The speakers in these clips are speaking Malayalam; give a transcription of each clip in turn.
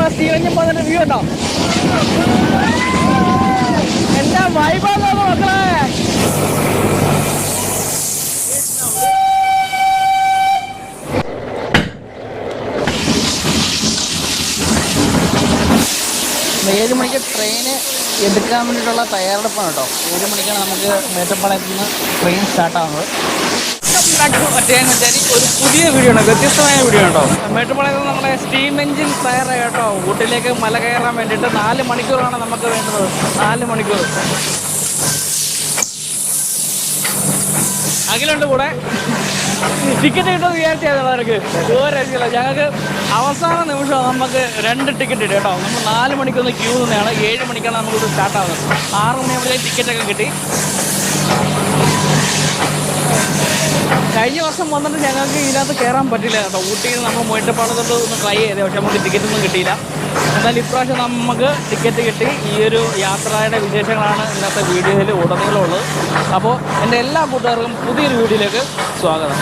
നമ്മുടെ സ്റ്റീവൻ പോകുന്നതിന്റെ വ്യൂ ഉണ്ടോ? എന്താ വൈബാന്ന് മക്കളെ. ഏഴ് മണിക്ക് ട്രെയിന് എടുക്കാൻ വേണ്ടിയിട്ടുള്ള തയ്യാറെടുപ്പാണ് കേട്ടോ. 7 മണിക്കാണ് നമുക്ക് മേട്ടുപ്പാളയത്ത് നിന്ന് ട്രെയിൻ സ്റ്റാർട്ടാകുന്നത്. ഒരു പുതിയ വീഡിയോ ആണ്, വ്യത്യസ്തമായ വീഡിയോ കേട്ടോ. മേട്ടുപ്പാളയത്ത് നിന്ന് നമ്മുടെ സ്റ്റീം എഞ്ചിൻ തയ്യാറായി കേട്ടോ. ഊട്ടിയിലേക്ക് മല കയറാൻ വേണ്ടിയിട്ട് 4 മണിക്കൂറാണ് നമുക്ക് വേണ്ടത്. 4 മണിക്കൂർ. അഖിലുണ്ട് കൂടെ. ടിക്കറ്റ് കിട്ടുമെന്ന് വിചാരിച്ചായിരുന്നു അവർക്ക്. രക്ഷയില്ല. ഞങ്ങൾക്ക് അവസാന നിമിഷം നമുക്ക് 2 ടിക്കറ്റ് കിട്ടും കേട്ടോ. നമ്മൾ 4 മണിക്കൊന്ന് ക്യൂ നിന്നാണ്. 7 മണിക്കാണ് നമുക്കിത് സ്റ്റാർട്ടാകുന്നത്. 6 മണിയാകുമ്പോഴത്തേക്ക് ടിക്കറ്റൊക്കെ കിട്ടി. കഴിഞ്ഞ വർഷം വന്നിട്ട് ഞങ്ങൾക്ക് ഇതിനകത്ത് കയറാൻ പറ്റില്ല കേട്ടോ. ഊട്ടിയിൽ നമ്മൾ മേട്ടുപ്പാളയത്തോട്ട് ഒന്ന് ട്രൈ ചെയ്തേ, പക്ഷെ നമുക്ക് ടിക്കറ്റൊന്നും കിട്ടിയില്ല. എന്നാൽ ഇപ്രാവശ്യം നമുക്ക് ടിക്കറ്റ് കിട്ടി. ഈ ഒരു യാത്രയുടെ വിശേഷങ്ങളാണ് ഇന്നത്തെ വീഡിയോയിൽ ഉടനീളമുള്ളത്. അപ്പോൾ എൻ്റെ എല്ലാ കൂട്ടുകാർക്കും പുതിയൊരു വീഡിയോയിലേക്ക് സ്വാഗതം.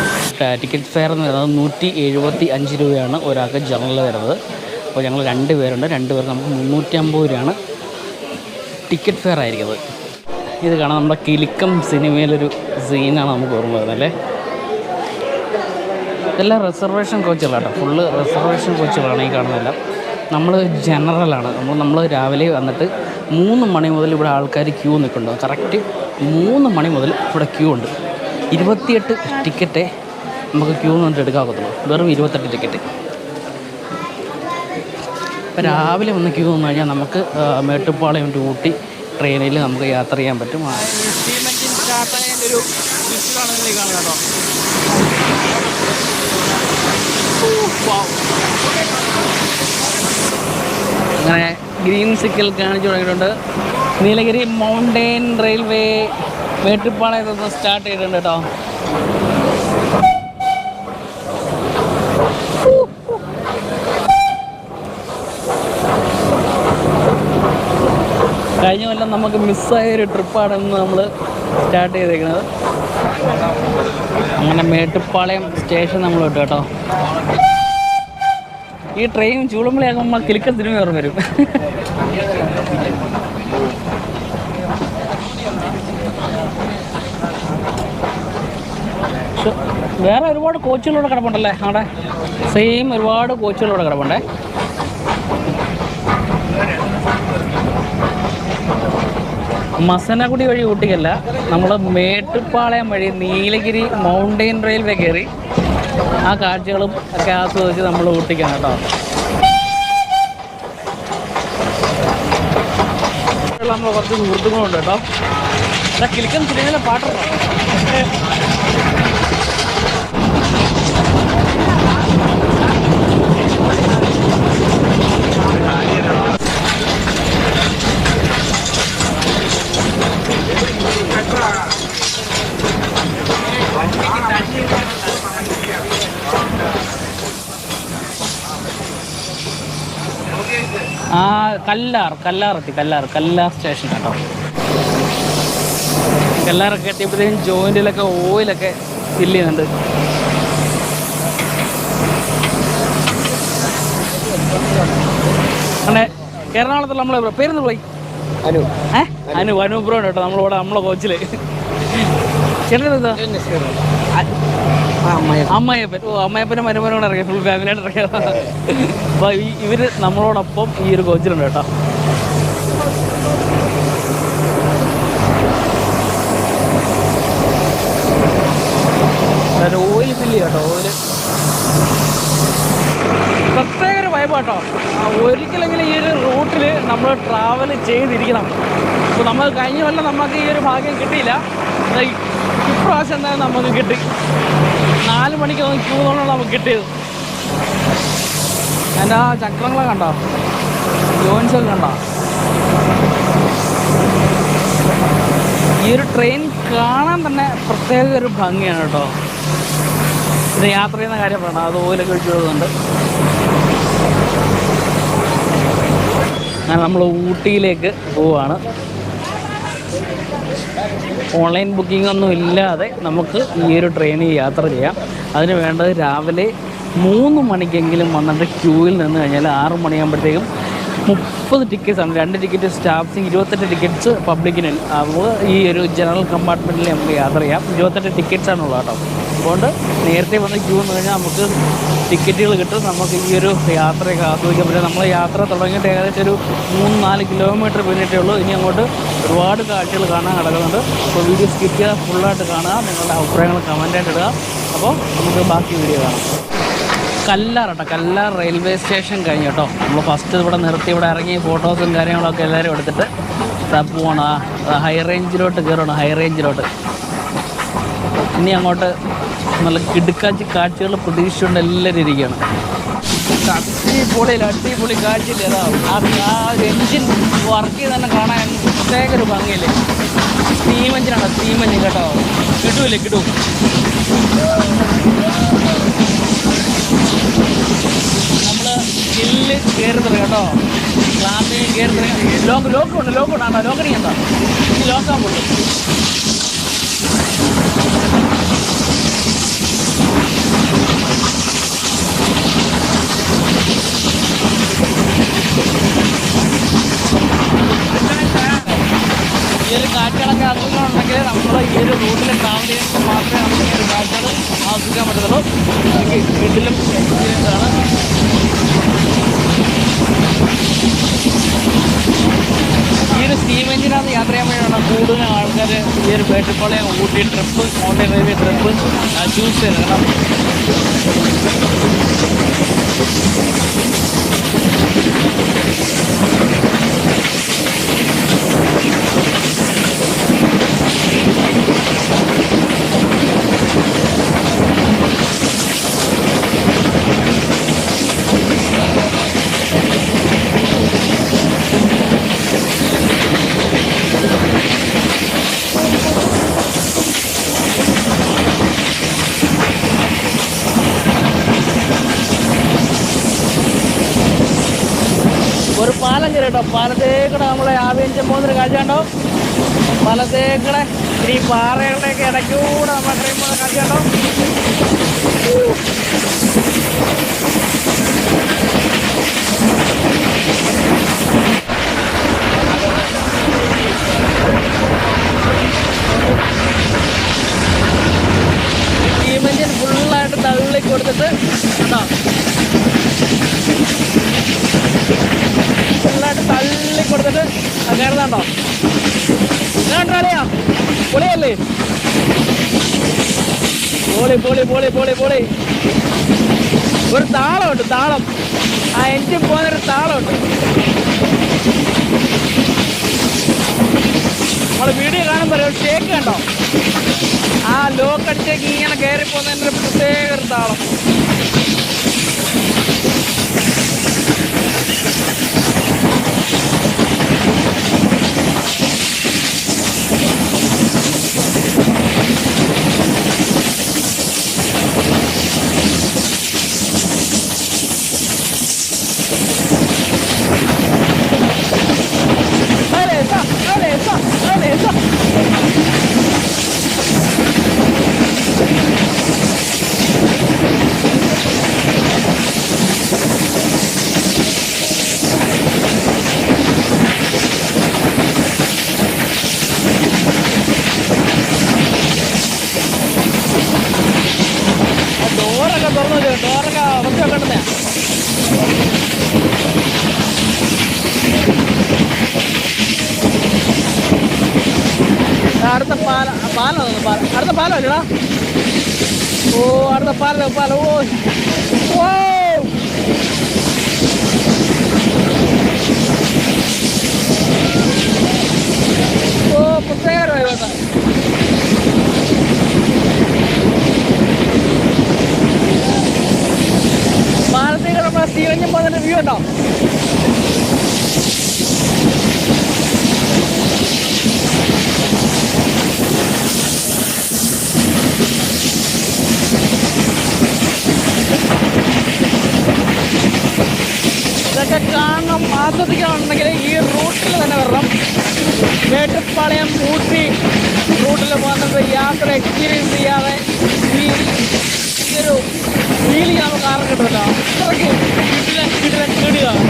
ടിക്കറ്റ് ഫെയർ എന്ന് പറയുന്നത് 175 രൂപയാണ് ഒരാൾക്ക് ജനറൽ വരുന്നത്. അപ്പോൾ ഞങ്ങൾ 2 പേരുണ്ട്. 2 പേർക്ക് നമുക്ക് 350 രൂപയാണ് ടിക്കറ്റ് ഫെയർ ആയിരിക്കുന്നത്. ഇത് കാണാം, നമ്മുടെ കിലുക്കം സിനിമയിലൊരു സീനാണ് നമുക്ക് ഓർമ്മ വരുന്നത് അല്ലേ. ഇതെല്ലാം റിസർവേഷൻ കോച്ചുകളാട്ടോ. ഫുള്ള് റിസർവേഷൻ കോച്ചുകളാണ് ഈ കാണുന്നതെല്ലാം. നമ്മൾ ജനറലാണ്. നമ്മൾ രാവിലെ വന്നിട്ട് 3 മണി മുതൽ ഇവിടെ ആൾക്കാർ ക്യൂ നിൽക്കുന്നുണ്ട്. കറക്റ്റ് 3 മണി മുതൽ ഇവിടെ ക്യൂ ഉണ്ട്. 28 ടിക്കറ്റേ നമുക്ക് ക്യൂ നിന്നിട്ട് എടുക്കാവുള്ളൂ. വെറും 28 ടിക്കറ്റ്. ഇപ്പോൾ രാവിലെ വന്ന് ക്യൂ നിന്ന് കഴിഞ്ഞാൽ നമുക്ക് മേട്ടുപ്പാളയം ടു ഊട്ടി ട്രെയിനിൽ നമുക്ക് യാത്ര ചെയ്യാൻ പറ്റും. സ്റ്റീം എഞ്ചിൻ സ്റ്റാർട്ടായതിൻ്റെ ഒരു വിഷ്വലാണ് നിങ്ങൾ കാണുന്നത് കേട്ടോ. അങ്ങനെ ഗ്രീൻ സിഗ്നൽ കാണിച്ചു തുടങ്ങിയിട്ടുണ്ട്. നീലഗിരി മൗണ്ടെയിൻ റെയിൽവേ മേട്ടുപ്പാളയത്ത് സ്റ്റാർട്ട് ചെയ്തിട്ടുണ്ട് കേട്ടോ. കഴിഞ്ഞ കൊല്ലം നമുക്ക് മിസ്സായൊരു ട്രിപ്പാണ് ഇന്ന് നമ്മൾ സ്റ്റാർട്ട് ചെയ്തേക്കുന്നത്. അങ്ങനെ മേട്ടുപ്പാളയം സ്റ്റേഷൻ നമ്മൾ വിട്ടു കേട്ടോ. ഈ ട്രെയിൻ ചൂടുമ്പളയാകുമ്പോൾ കിലുക്കം സിനിമ ഓർമ്മ വരും. വേറെ ഒരുപാട് കോച്ചുകളൂടെ കിടപ്പുണ്ടല്ലേ അവിടെ. സെയിം ഒരുപാട് കോച്ചുകളൂടെ കിടപ്പുണ്ടേ. മസനഗുഡി വഴി ഊട്ടിക്കല്ല, നമ്മൾ മേട്ടുപ്പാളയം വഴി നീലഗിരി മൗണ്ടെയിൻ റെയിൽവേ കയറി ആ കാഴ്ചകളും ഒക്കെ ആസ്വദിച്ച് നമ്മൾ ഊട്ടിക്കാണ് കേട്ടോ. നമ്മൾ കുറച്ച് സുഹൃത്തുക്കളുണ്ട് കേട്ടോ. കിലുക്കം സിനിമയിലെ പാട്ടുണ്ടോ? കല്ലാർ സ്റ്റേഷൻ കേട്ടോ. കല്ലാറൊക്കെ എത്തിയപ്പോഴത്തേക്കും ജോയിൻറ്റിലൊക്കെ ഓയിലൊക്കെ ഫില്ല് ചെയ്യുന്നുണ്ട്. അങ്ങനെ എറണാകുളത്തുള്ള നമ്മളെ പേരെന്ന് പോയി അനുബ്രോ കേട്ടോ. നമ്മളെ കോച്ചില് ചേട്ടനെന്താ അമ്മയപ്പൻ. അമ്മയപ്പനും മരുമനോട് ഇറങ്ങിയ ഫുൾ ഫാമിലിയായിട്ട് ഇറങ്ങിയത്. അപ്പോൾ ഇവർ നമ്മളോടൊപ്പം ഈ ഒരു കോച്ചിലുണ്ട് കേട്ടോ. ഓയിൽ ഫില്ല് കേട്ടോ. ഓയിൽ പ്രത്യേക ഒരു വൈബ് കേട്ടോ. ഒരിക്കലെങ്കിലും ഈ ഒരു റൂട്ടിൽ നമ്മൾ ട്രാവൽ ചെയ്തിരിക്കണം. അപ്പോൾ നമ്മൾ കഴിഞ്ഞ കൊല്ലം നമുക്ക് ഈ ഒരു ഭാഗ്യം കിട്ടിയില്ല. ഇപ്രാവശ്യം എന്തായാലും നമുക്ക് കിട്ടി. 4 മണിക്ക് ക്യൂ നിന്നാണ് നമുക്ക് കിട്ടിയത്. എൻ്റെ ആ ചക്രങ്ങളെ കണ്ടോ, ജോയിൻസൊക്കെ കണ്ടോ. ഈ ഒരു ട്രെയിൻ കാണാൻ തന്നെ പ്രത്യേക ഒരു ഭംഗിയാണ് കേട്ടോ. ഇത് യാത്ര ചെയ്യുന്ന കാര്യം പറയണം. അത് ഓയിലൊക്കെ ഒഴിച്ചു വരുന്നുണ്ട്. അങ്ങനെ നമ്മൾ ഊട്ടിയിലേക്ക് പോവുകയാണ്. ഓൺലൈൻ ബുക്കിംഗ് ഒന്നും ഇല്ലാതെ നമുക്ക് ഈ ഒരു ട്രെയിനിൽ യാത്ര ചെയ്യാം. അതിന് വേണ്ടത് രാവിലെ 3 മണിക്കെങ്കിലും വന്നിട്ട് ക്യൂവിൽ നിന്ന് കഴിഞ്ഞാൽ 6 മണിയാകുമ്പോഴത്തേക്കും 30 ടിക്കറ്റ്സാണ്. 2 ടിക്കറ്റ് സ്റ്റാഫ്സിങ്, 28 ടിക്കറ്റ്സ് പബ്ലിക്കിന്. അപ്പോൾ ഈ ഒരു ജനറൽ കമ്പാർട്ട്മെൻറ്റിൽ നമുക്ക് യാത്ര ചെയ്യാം. 28 ടിക്കറ്റ്സാണുള്ളത് കേട്ടോ. അതുകൊണ്ട് നേരത്തെ വന്ന് ക്യൂ എന്ന് കഴിഞ്ഞാൽ നമുക്ക് ടിക്കറ്റുകൾ കിട്ടും. നമുക്ക് ഈ ഒരു യാത്രയൊക്കെ ആസ്വദിക്കാൻ പറ്റും. നമ്മൾ യാത്ര തുടങ്ങിയിട്ട് ഏകദേശം ഒരു 3-4 കിലോമീറ്റർ പിന്നിട്ടേ ഉള്ളൂ. ഇനി അങ്ങോട്ട് ഒരുപാട് കാഴ്ചകൾ കാണാൻ കിടക്കുന്നുണ്ട്. അപ്പോൾ വീഡിയോ സ്കിപ്പ് ചെയ്താൽ ഫുള്ളായിട്ട് കാണുക. നിങ്ങളുടെ അഭിപ്രായങ്ങൾ കമൻറ്റായിട്ട് ഇടുക. അപ്പോൾ നമുക്ക് ബാക്കി വീഡിയോ കാണാം. കല്ലാർ കേട്ടോ, കല്ലാർ റെയിൽവേ സ്റ്റേഷൻ കഴിഞ്ഞു കേട്ടോ. നമ്മൾ ഫസ്റ്റ് ഇവിടെ നിർത്തി, ഇവിടെ ഇറങ്ങി ഫോട്ടോസും കാര്യങ്ങളൊക്കെ എല്ലാവരും എടുത്തിട്ട് പോകണം. ഹൈ റേഞ്ചിലോട്ട് കയറണം, ഹൈ റേഞ്ചിലോട്ട്. ഇനി അങ്ങോട്ട് നല്ല കിടുക്കാച്ചി കാഴ്ചകൾ പ്രതീക്ഷിച്ചുകൊണ്ട് എല്ലാവരും ഇരിക്കുകയാണ്. അടിപൊളി കാഴ്ചയില്ല. ആ ഒരു എൻജിൻ വർക്ക് ചെയ്ത് തന്നെ കാണാൻ പ്രത്യേക ഒരു ഭംഗിയില്ലേ. സ്റ്റീം എഞ്ചിനാണ്, സ്റ്റീം എഞ്ചിൻ കേട്ടോ. കിട്ടും. നമ്മൾ ഹില്ല് കയറുന്നത് കേട്ടോ. ക്ലാസ്സിൽ കയറുന്നത് ലോക്കുണ്ട് ആണോ? ലോക്കറിങ് എന്താ ഈ ലോക്കാൻ പോലും. ഈ ഒരു കാഴ്ചകളൊക്കെ ആസ്വദിക്കണമെന്നുണ്ടെങ്കിൽ നമ്മൾ ഈ ഒരു റൂട്ടിൽ ട്രാവൽ ചെയ്യുമ്പോൾ മാത്രമേ നമുക്ക് ഈ ഒരു കാഴ്ചകൾ ആസ്വദിക്കാൻ പറ്റത്തുള്ളൂ. എനിക്ക് വീട്ടിലും എക്സ്പീരിയൻസ് ആണ്. ഈ ഒരു സ്റ്റീം എഞ്ചിനകത്ത് യാത്ര ചെയ്യാൻ വേണ്ടിയാണ് കൂടുതലും ആൾക്കാർ ഈ ഒരു Mettupalayam Ooty trip, mountain railway trip choose ചെയ്യുന്നത്. കാരണം ഒരു പാലം കയറിട്ടോ. പാലത്തേക്കൂടെ നമ്മളെ ആവേശം പോകുന്നൊരു കാഴ്ച കണ്ടോ. പാലത്തേക്കൂടെ ഈ പാറകളുടെയൊക്കെ ഇടയ്ക്കൂടെ നമ്മൾ ട്രെയിൻ പോകുന്ന കാഴ്ച കണ്ടോ. ഈ എഞ്ചിൻ ഫുള്ളായിട്ട് തള്ളി കൊടുത്തിട്ട് കേട്ടോ, ഫുള്ളായിട്ട് തള്ളി കൊടുത്തിട്ട് കയറുന്നുണ്ടോ. ഇതാണ്ടോ അറിയാം, പൊളിയല്ലേ. പൊളി. ഒരു താളമുണ്ട്, താളം. ആ എഞ്ചിൻ പോകുന്നൊരു താളമുണ്ട്. നമ്മൾ വീഡിയോ കാണുമ്പോൾ ഒരു ഷേക്ക് കണ്ടോ. ആ ലോക്കടിച്ചേക്ക് ഇങ്ങനെ കയറി പോകുന്നതിൻ്റെ ഒരു പ്രത്യേക ഒരു താളം. ഡോറൊക്കെ വൃത്തി വെക്കണ്ടേ. അടുത്ത പാലം അടുത്ത പാലം അല്ലടാ. അടുത്ത പാലം. പ്രത്യേകമായി വേണ്ട. പാലത്തേക്ക് നമ്മളെ സ്റ്റീവഞ്ചും പോകുന്നതിൻ്റെ വ്യൂ ഉണ്ടോ. ഇതൊക്കെ കാണണം, ആസ്വദിക്കണമെന്നുണ്ടെങ്കിൽ ഈ റൂട്ടിൽ തന്നെ വരണം. മേട്ടുപ്പാളയം ഊട്ടി റൂട്ടിൽ പോകുന്നത് യാത്ര എക്സ്പീരിയൻസ് ചെയ്യാതെ ഈ ഈ ഒരു ഫീലിംഗ് നമുക്ക് ആരും കിട്ടുമല്ലോ. അത്രയ്ക്ക് കിടിലാണ്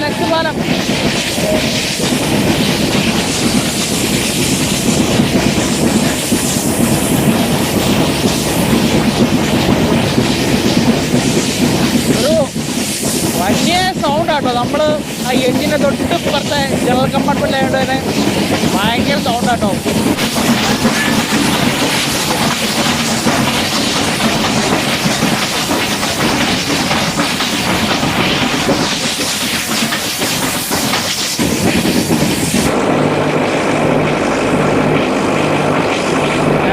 നെക്സ്റ്റ് പാലം ഒരു വലിയ സൗണ്ടാട്ടോ. നമ്മൾ ആ എഞ്ചിൻ്റെ തൊട്ട് പുറത്തെ ജനറൽ കമ്പാർട്ട്മെൻ്റ് ആയതുകൊണ്ട് തന്നെ ഭയങ്കര സൗണ്ടാട്ടോ.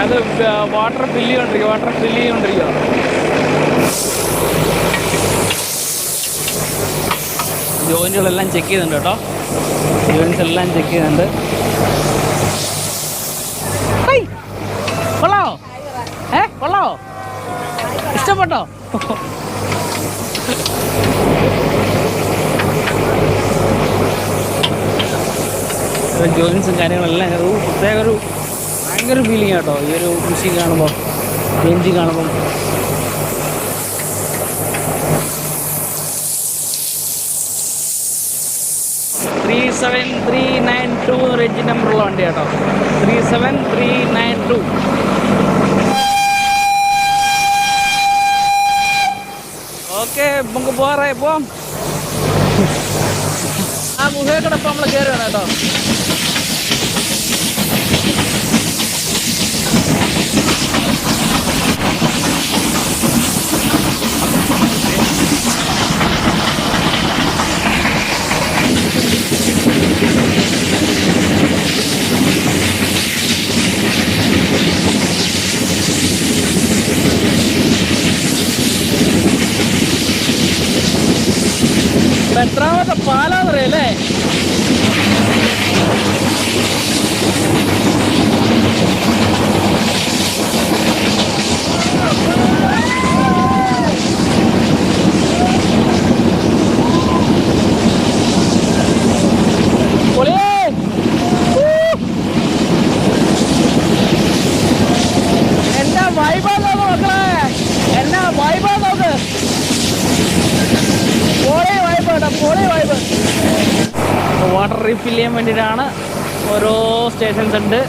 അത് വാട്ടർ ഫില്ല് ചെയ്തുകൊണ്ടിരിക്കുക. ജോയിൻറ്റുകളെല്ലാം ചെക്ക് ചെയ്യുന്നുണ്ട് കേട്ടോ. ജോയിൻസ് എല്ലാം ചെക്ക് ചെയ്യുന്നുണ്ട്. കൊള്ളാവോ? കൊള്ളാവോ? ഇഷ്ടപ്പെട്ടോ? ജോയിൻസും കാര്യങ്ങളെല്ലാം ഒരു പ്രത്യേക ഒരു ഭയങ്കര ഫീലിംഗ് കേട്ടോ ഈ ഒരു മെഷീൻ കാണുമ്പോൾ, എഞ്ചിൻ കാണുമ്പം. $37392 റേഞ്ച് നമ്പറുള്ള വണ്ടി കേട്ടോ. 37392. ഓക്കെ, നമുക്ക് പോവാം. ആ ഗുഹയൊക്കെ നമ്മൾ കയറുകയാണ് കേട്ടോ. എത്രാമത്തെ പാലാന്നറിയല്ലേ? എന്നാ വൈബാ നോക്ക് മക്കളെ, എന്നാ വൈബാ നോക്ക്. വാട്ടർ റീഫിൽ ചെയ്യാൻ വേണ്ടിയിട്ടാണ് ഓരോ സ്റ്റേഷൻസ് ഉണ്ട്.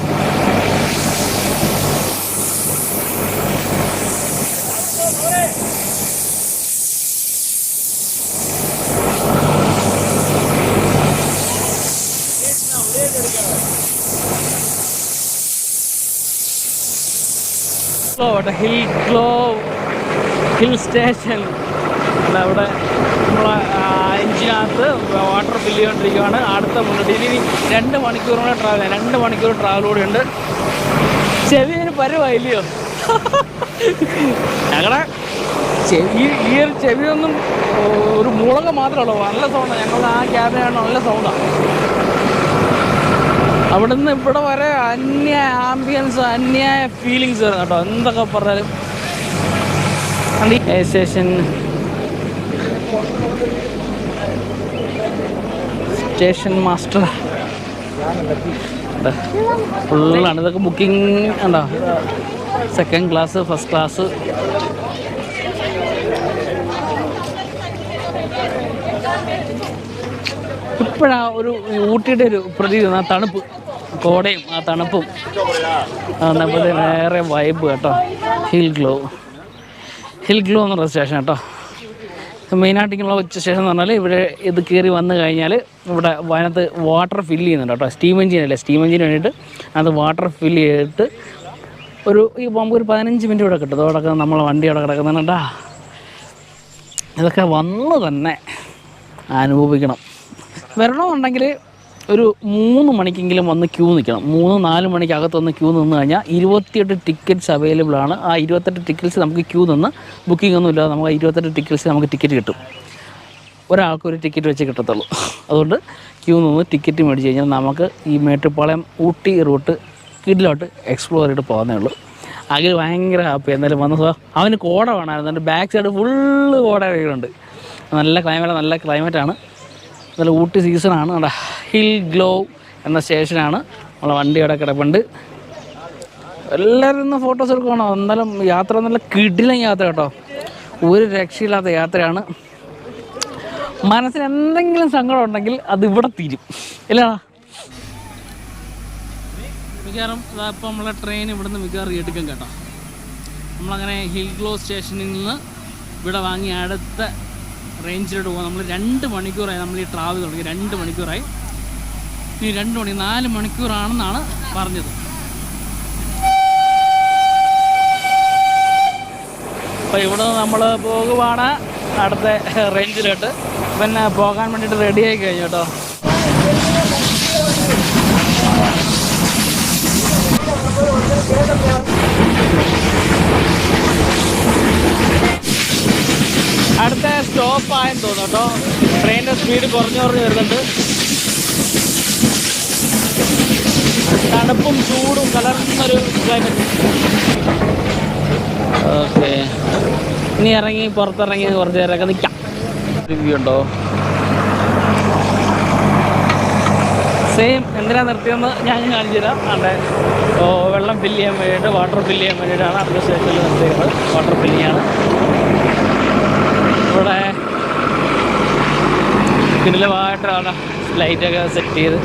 ഹിൽ സ്റ്റേഷൻ അവിടെ നമ്മളെ എഞ്ചിനകത്ത് വാട്ടർ ഫില്ല് ചെയ്തുകൊണ്ടിരിക്കുകയാണ്. അടുത്ത മുന്നോട്ട് ഇനി 2 മണിക്കൂർ കൂടെ ട്രാവൽ ചെയ്യാം. 2 മണിക്കൂർ ട്രാവൽ കൂടെ ഉണ്ട്. ചെവിന് പരുവായില്ലയോ ഞങ്ങളുടെ ചെവി? ഈ ഒരു ചെവിയൊന്നും ഒരു മുളക് മാത്രമേ നല്ല സൗണ്ടാണ്. ഞങ്ങളുടെ ആ ക്യാബിനാണ് നല്ല സൗണ്ടാണ്. അവിടെ നിന്ന് ഇവിടെ വരെ അന്യായ ആംബിയൻസ്, അന്യായ ഫീലിങ്സ് വരുന്നു കേട്ടോ. എന്തൊക്കെ പറഞ്ഞാലും സ്റ്റേഷൻ മാസ്റ്റർ ഫുള്ളാണ്. ഇതൊക്കെ ബുക്കിംഗ് ഉണ്ടോ? 2nd class, 1st class. ഇപ്പോഴാ ഒരു ഊട്ടിയുടെ ഒരു പ്രതീതി, ആ തണുപ്പ്, കോടയും ആ തണുപ്പും വന്നപ്പോൾ വേറെ വൈബ് കേട്ടോ. ഹിൽ ഗ്ലോ എന്ന് പറഞ്ഞ സ്റ്റേഷൻ കേട്ടോ. മെയിനായിട്ടിങ്ങനെയുള്ള സ്റ്റേഷൻ എന്ന് പറഞ്ഞാൽ ഇവിടെ ഇത് കയറി വന്നു കഴിഞ്ഞാൽ ഇവിടെ അതിനകത്ത് വാട്ടർ ഫില്ല് ചെയ്യുന്നുണ്ട് കേട്ടോ. സ്റ്റീം എഞ്ചിന് വേണ്ടിയിട്ട് അത് വാട്ടർ ഫില്ല് ചെയ്തിട്ട് നമുക്കൊരു 15 മിനിറ്റ് ഇവിടെ കിട്ടും. അതോടൊക്കെ നമ്മളെ വണ്ടി അവിടെ കിടക്കുന്നുണ്ടാ. ഇതൊക്കെ വന്ന് തന്നെ അനുഭവിക്കണം. വരണമെന്നുണ്ടെങ്കിൽ ഒരു 3 മണിക്കെങ്കിലും വന്ന് ക്യൂ നിൽക്കണം. 3-4 മണിക്കകത്ത് വന്ന് ക്യൂ നിന്ന് കഴിഞ്ഞാൽ 28 ടിക്കറ്റ്സ് അവൈലബിൾ ആണ്. ആ 28 ടിക്കറ്റ്സ് നമുക്ക് ക്യൂ നിന്ന്, ബുക്കിംഗ് ഒന്നും ഇല്ലാതെ നമുക്ക് 28 ടിക്കറ്റ്സ് നമുക്ക് ടിക്കറ്റ് കിട്ടും. ഒരാൾക്ക് ഒരു ടിക്കറ്റ് വെച്ച് കിട്ടത്തുള്ളൂ. അതുകൊണ്ട് ക്യൂ നിന്ന് ടിക്കറ്റ് മേടിച്ച് കഴിഞ്ഞാൽ നമുക്ക് ഈ മേട്ടുപ്പാളയം ഊട്ടി റൂട്ട് കിഡിലോട്ട് എക്സ്പ്ലോർ ചെയ്തിട്ട് പോകുന്നേ ഉള്ളൂ. അഖിൽ ഭയങ്കര ഹാപ്പി. എന്തായാലും വന്ന അവന് കോട വേണമായിരുന്നു. എൻ്റെ ബാക്ക് സൈഡ് ഫുള്ള് കോട വീടുണ്ട്. നല്ല ക്ലൈമറ്റാണ്. നല്ല ഊട്ടി സീസണാണ്. അവിടെ ഹിൽ ഗ്ലോ എന്ന സ്റ്റേഷനാണ്. നമ്മളെ വണ്ടി അവിടെ കിടപ്പുണ്ട്. എല്ലാവരും ഇന്ന് ഫോട്ടോസ് എടുക്കണം. എന്നാലും യാത്ര നല്ല കിടിലൻ യാത്ര കേട്ടോ. ഒരു രക്ഷയില്ലാത്ത യാത്രയാണ്. മനസ്സിന് എന്തെങ്കിലും സങ്കടം ഉണ്ടെങ്കിൽ അത് ഇവിടെ തീരും ഇല്ലടാ. മിക്കവാറും ഇപ്പം നമ്മളെ ട്രെയിൻ ഇവിടെ നിന്ന് മിക്കവാറും എടുക്കും കേട്ടോ. നമ്മളങ്ങനെ ഹിൽ ഗ്ലോ സ്റ്റേഷനിൽ നിന്ന് ഇവിടെ വാങ്ങി അടുത്ത റേഞ്ചിലോട്ട് പോകാം. നമ്മൾ 2 മണിക്കൂറായി നമ്മൾ ഈ ട്രാവൽ തുടങ്ങി. 2 മണിക്കൂറായി. ഇനി 4 മണിക്കൂറാണെന്നാണ് പറഞ്ഞത്. അപ്പോൾ ഇവിടെ നമ്മൾ പോകുവാണ് അടുത്ത റേഞ്ചിലോട്ട്. പിന്നെ പോകാൻ വേണ്ടിയിട്ട് റെഡിയായി കഴിഞ്ഞു കേട്ടോ. അടുത്ത സ്റ്റോപ്പായെന്ന് തോന്നുന്നു കേട്ടോ. ട്രെയിനിൻ്റെ സ്പീഡ് കുറഞ്ഞു വരുന്നുണ്ട്. തണുപ്പും ചൂടും കലർന്നൊരു ക്ലൈമറ്റ്. ഓക്കെ, ഇനി ഇറങ്ങി പുറത്തിറങ്ങി കുറച്ച് നേരമൊക്കെ നിൽക്കാം. റിവ്യൂ ഉണ്ടോ? സെയിം എന്തിനാ നിർത്തിയെന്ന് ഞാൻ കാണിച്ചു തരാം. അവിടെ വെള്ളം ഫില്ല് ചെയ്യാൻ വേണ്ടിയിട്ട്, വാട്ടർ ഫില്ല് ചെയ്യാൻ വേണ്ടിയിട്ടാണ് അടുത്ത സ്റ്റേഷനിൽ നിർത്തിയത്. വാട്ടർ ഫില്ലിങ്ങാണ്. ഇവിടെ കിടിലമായിട്ടാണ് ലൈറ്റൊക്കെ സെറ്റ് ചെയ്ത്.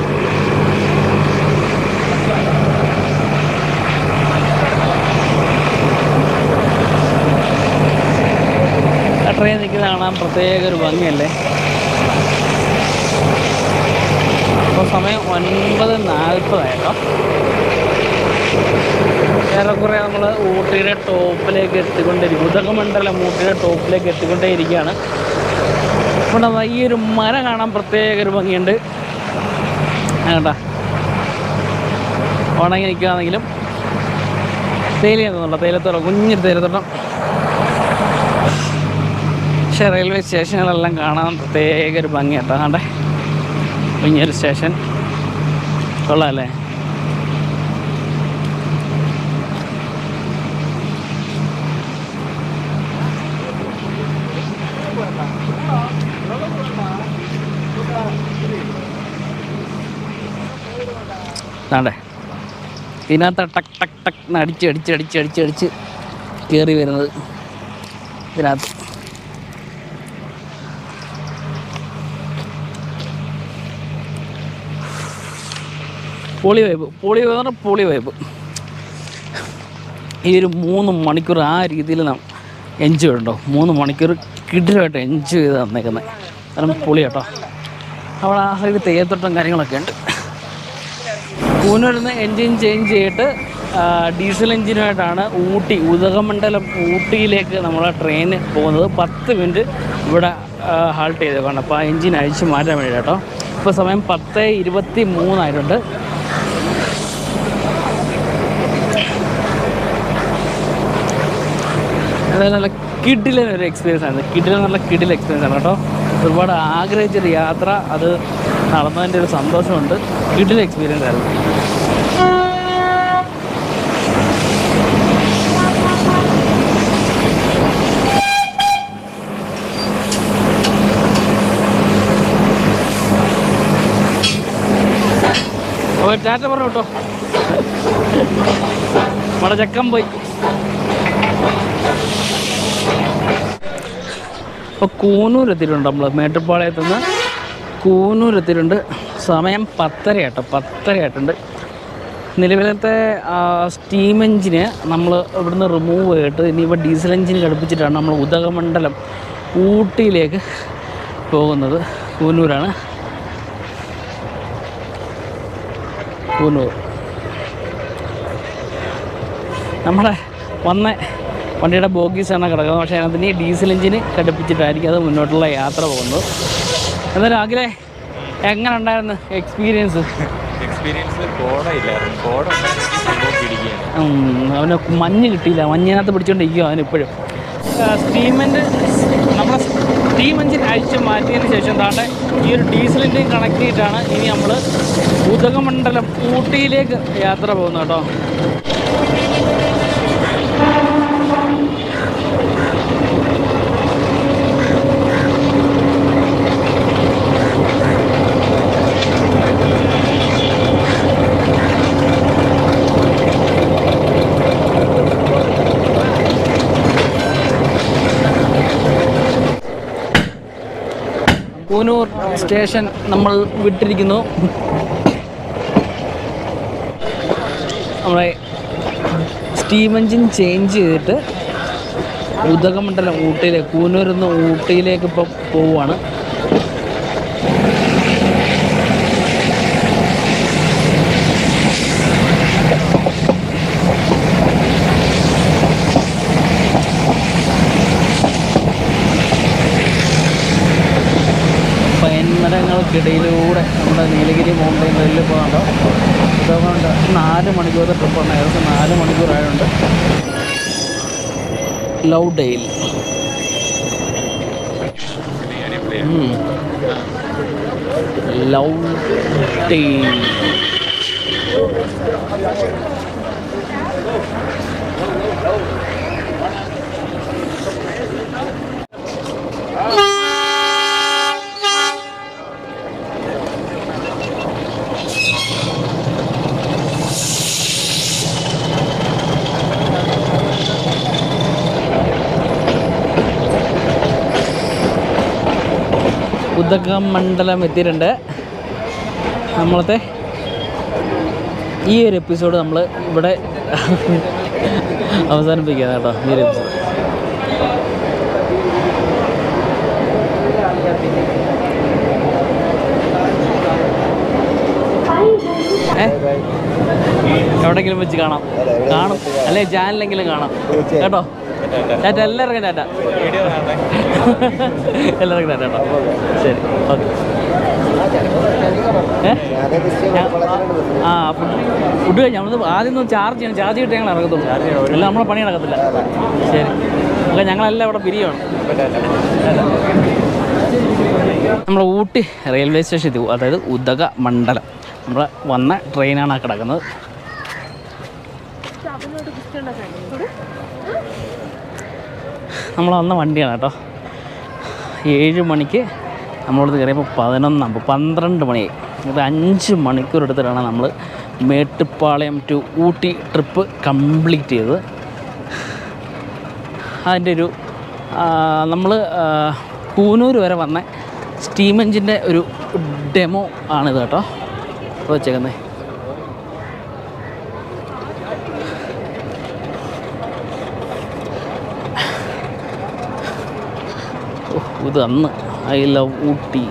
ട്രെയിൻ നിൽക്കുന്ന കാണാൻ പ്രത്യേക ഒരു ഭംഗിയല്ലേ. ഇപ്പോൾ സമയം 9:40 കേട്ടോ. ഏറെക്കുറെ നമ്മൾ ഊട്ടിയുടെ ടോപ്പിലേക്ക് എത്തിക്കൊണ്ടിരിക്കും. ഉദകമണ്ഡലം ഊട്ടിയുടെ ടോപ്പിലേക്ക് എത്തിക്കൊണ്ടേയിരിക്കുകയാണ്. ഇവിടെ ഈ ഒരു മരം കാണാൻ പ്രത്യേക ഒരു ഭംഗിയുണ്ട് കേട്ടോ. ഉണങ്ങി നിൽക്കുകയാണെങ്കിലും തേയിലയെന്നുള്ള തേയിലത്തോട്ടം, കുഞ്ഞൊരു തേയിലത്തോട്ടം. പക്ഷേ റെയിൽവേ സ്റ്റേഷനുകളെല്ലാം കാണാൻ പ്രത്യേക ഒരു ഭംഗി കേട്ടോ. കണ്ടേ കുഞ്ഞൊരു സ്റ്റേഷൻ കൊള്ളാമല്ലേ. ആണ്ടേ ഇതിനകത്ത് ടക്ക് ടക്ക് ടക്ക് അടിച്ച് കയറി വരുന്നത് ഇതിനകത്ത്. പൊളി വൈബ്. ഈ ഒരു 3 മണിക്കൂർ ആ രീതിയിൽ നാം എൻജോയ് ഉണ്ടോ. 3 മണിക്കൂർ കിടിലമായിട്ട് എൻജോയ് ചെയ്ത് തന്നേക്കുന്നത്. കാരണം പൊളി കേട്ടോ. അവിടെ ആ സൈഡ് തേയിലത്തോട്ടം കാര്യങ്ങളൊക്കെ ഉണ്ട്. കൂനൂരിൽ നിന്ന് എൻജിൻ ചേഞ്ച് ചെയ്തിട്ട് ഡീസൽ എൻജിനുമായിട്ടാണ് ഉദകമണ്ഡലം ഊട്ടിയിലേക്ക് നമ്മളെ ട്രെയിൻ പോകുന്നത്. 10 മിനിറ്റ് ഇവിടെ ഹാൾട്ട് ചെയ്തേക്കാണ്. അപ്പോൾ ആ എൻജിൻ അഴിച്ച് മാറ്റാൻ വേണ്ടി കേട്ടോ. ഇപ്പോൾ സമയം 10:23 ആയിട്ടുണ്ട്. അതായത് നല്ല കിടിലൊരു എക്സ്പീരിയൻസ് ആണ്. കിടിൽ എക്സ്പീരിയൻസ് ആണ് കേട്ടോ. ഒരുപാട് ആഗ്രഹിച്ചൊരു യാത്ര, അത് നടന്നതിൻ്റെ ഒരു സന്തോഷമുണ്ട്. കിടിൽ എക്സ്പീരിയൻസ് ആയിരുന്നു. അപ്പോൾ ടാറ്റ പറഞ്ഞു കേട്ടോ. നമ്മുടെ ചക്കം പോയി. ഇപ്പോൾ കൂനൂരെത്തിയിട്ടുണ്ട്. നമ്മൾ മേട്ടുപ്പാളയത്തു നിന്ന് കൂനൂരെത്തിയിട്ടുണ്ട്. സമയം 10:30 കേട്ടോ. 10:30 ആയിട്ടുണ്ട്. നിലവിലത്തെ സ്റ്റീം എഞ്ചിന് നമ്മൾ ഇവിടുന്ന് റിമൂവ് ചെയ്തിട്ട് ഇനിയിപ്പോൾ ഡീസൽ എഞ്ചിന് ഘടിപ്പിച്ചിട്ടാണ് നമ്മൾ ഉദകമണ്ഡലം ഊട്ടിയിലേക്ക് പോകുന്നത്. കൂനൂരാണ്. കൂനൂർ നമ്മളെ വണ്ടിയുടെ ബോഗീസാണ് കിടക്കുന്നത്. പക്ഷേ അതിന് ഈ ഡീസൽ എഞ്ചിന് ഘടിപ്പിച്ചിട്ടായിരിക്കും അത് മുന്നോട്ടുള്ള യാത്ര പോകുന്നത്. എന്നാലും അഖിലേ, എങ്ങനെ ഉണ്ടായിരുന്നു എക്സ്പീരിയൻസ്? അവന് മഞ്ഞ് കിട്ടിയില്ല. മഞ്ഞിനകത്ത് പിടിച്ചുകൊണ്ടിരിക്കുക അവനിപ്പോഴും. നമ്മളെ സ്റ്റീം എഞ്ചിൻ അഴിച്ച് മാറ്റിയതിന് ശേഷം താണ്ടെ ഈ ഒരു ഡീസൽ എഞ്ചിൻ കണക്ട് ചെയ്തിട്ടാണ് ഇനി നമ്മൾ ഉദകമണ്ഡലം ഊട്ടിയിലേക്ക് യാത്ര പോകുന്നത് കേട്ടോ. കൂനൂർ സ്റ്റേഷൻ നമ്മൾ വിട്ടിരിക്കുന്നു. നമ്മളെ സ്റ്റീം എഞ്ചിൻ ചേഞ്ച് ചെയ്തിട്ട് ഉദകമണ്ഡലം ഊട്ടിയിലേക്ക്, കൂനൂരിൽ നിന്ന് ഊട്ടിയിലേക്ക് ഇപ്പം പോവുകയാണ്. പൈൻമരങ്ങൾക്കിടയിലൂടെ നമ്മുടെ നീലഗിരി മൗണ്ടൻ റെയിലിൽ പോകാണ്ടോ. അതുകൊണ്ട് 4 മണിക്കൂർ ട്രിപ്പാണ്, ഏകദേശം 4 മണിക്കൂറായതുകൊണ്ട്. ലൗഡെയിൽ ലൗഡെയിൽ ഉദകമണ്ഡലം എത്തിയിട്ടുണ്ട്. നമ്മളത്തെ ഈ ഒരു എപ്പിസോഡ് നമ്മൾ ഇവിടെ അവസാനിപ്പിക്കുകയാണ് കേട്ടോ. ഈ ഒരു എപ്പിസോഡ് എവിടെയെങ്കിലും വെച്ച് കാണും, അല്ലെ ചാനലെങ്കിലും കാണാം കേട്ടോ. ടാറ്റ, എല്ലാവർക്കും ടാറ്റ, എല്ലാവർക്കും ടാറ്റ കേട്ടോ. ശരി, ഓക്കെ. ഫുഡ് കഴിഞ്ഞാൽ നമ്മൾ ആദ്യം ഒന്ന് ചാർജ് ചെയ്യണം. ചാർജ് ചെയ്തിട്ട് ഞങ്ങൾ ഇറങ്ങത്തുള്ളൂ, എല്ലാം നമ്മളെ പണി നടക്കത്തില്ല. ശരി, ഓക്കെ. ഞങ്ങളെല്ലാം ഇവിടെ പിരിയാണ്. നമ്മൾ ഊട്ടി റെയിൽവേ സ്റ്റേഷൻ എത്തി, അതായത് ഉദകമണ്ഡലം. നമ്മൾ വന്ന ട്രെയിനാണ് ആ കിടക്കുന്നത്. നമ്മൾ വന്ന വണ്ടിയാണ് കേട്ടോ. 7 മണിക്ക് നമ്മളിത് കയറിയപ്പോൾ 12 മണിയായി. ഇത് 5 മണിക്കൂർ എടുത്തിട്ടാണ് നമ്മൾ Mettupalayam to Ooty trip complete ചെയ്തത്. അതിൻ്റെ ഒരു നമ്മൾ കൂനൂർ വരെ വന്ന സ്റ്റീം എഞ്ചിൻ്റെ ഒരു ഡെമോ ആണിത് കേട്ടോ. അപ്പോൾ വെച്ചേക്കുന്നത് ഇത് അന്ന് ഐ ലവ് ഊട്ടി